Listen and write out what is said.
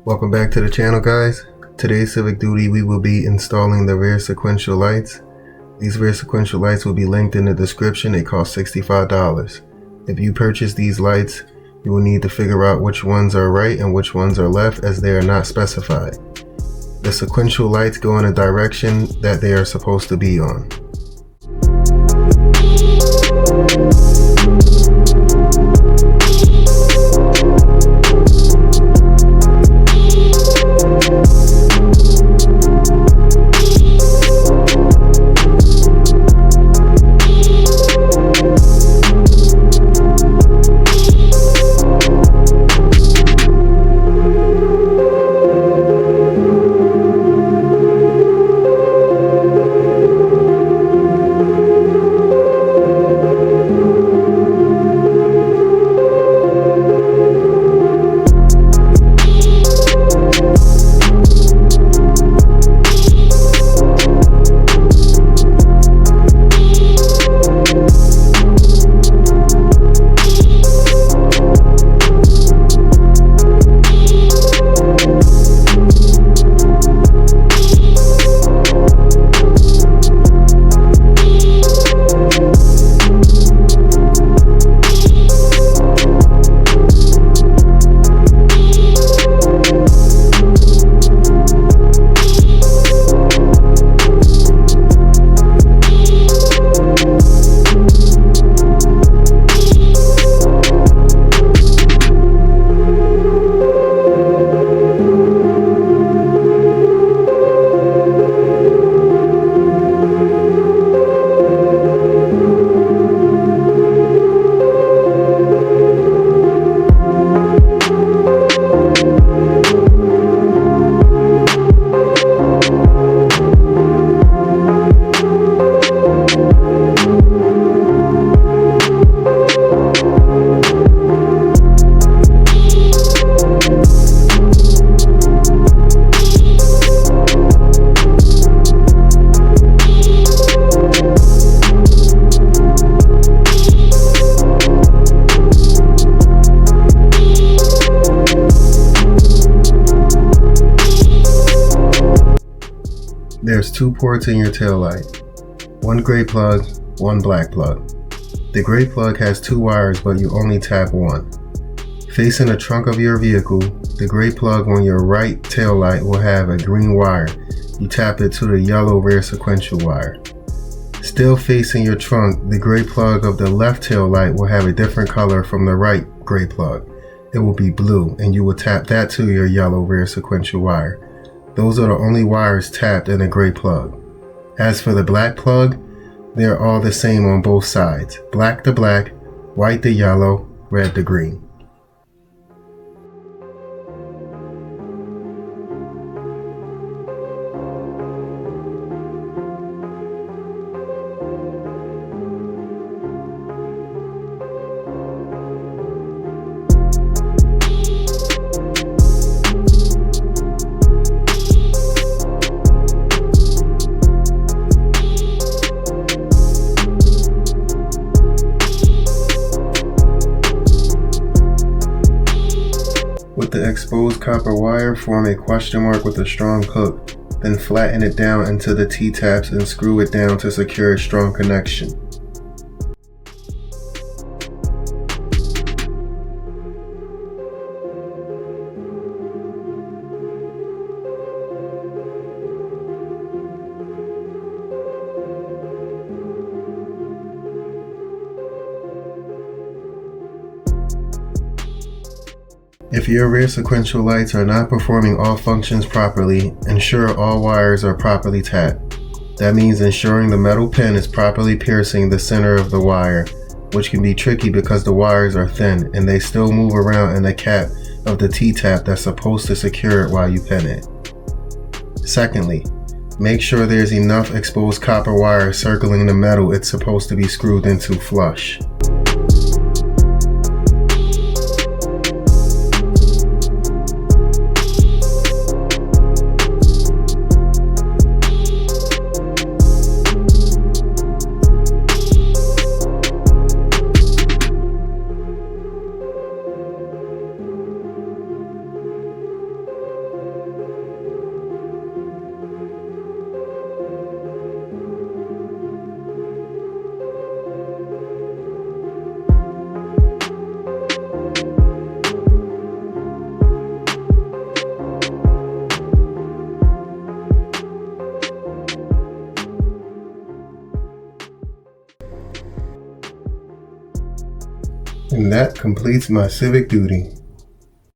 Welcome back to the channel, guys. Today's Civic duty, we will be installing the rear sequential lights. These rear sequential lights will be linked in the description. They cost $65. If you purchase these lights, you will need to figure out which ones are right and which ones are left, as they are not specified. The sequential lights go in a direction that they are supposed to be on. There's two ports in your tail light. One gray plug, one black plug. The gray plug has two wires, but you only tap one. Facing the trunk of your vehicle, the gray plug on your right tail light will have a green wire. You tap it to the yellow rear sequential wire. Still facing your trunk, the gray plug of the left tail light will have a different color from the right gray plug. It will be blue, and you will tap that to your yellow rear sequential wire. Those are the only wires tapped in a gray plug. As for the black plug, they're all the same on both sides. Black to black, white to yellow, red to green. With the exposed copper wire, form a question mark with a strong hook, then flatten it down into the T-taps and screw it down to secure a strong connection. If your rear sequential lights are not performing all functions properly, ensure all wires are properly tapped. That means ensuring the metal pin is properly piercing the center of the wire, which can be tricky because the wires are thin and they still move around in the cap of the T-tap that's supposed to secure it while you pin it. Secondly, make sure there's enough exposed copper wire circling the metal it's supposed to be screwed into flush. And that completes my civic duty.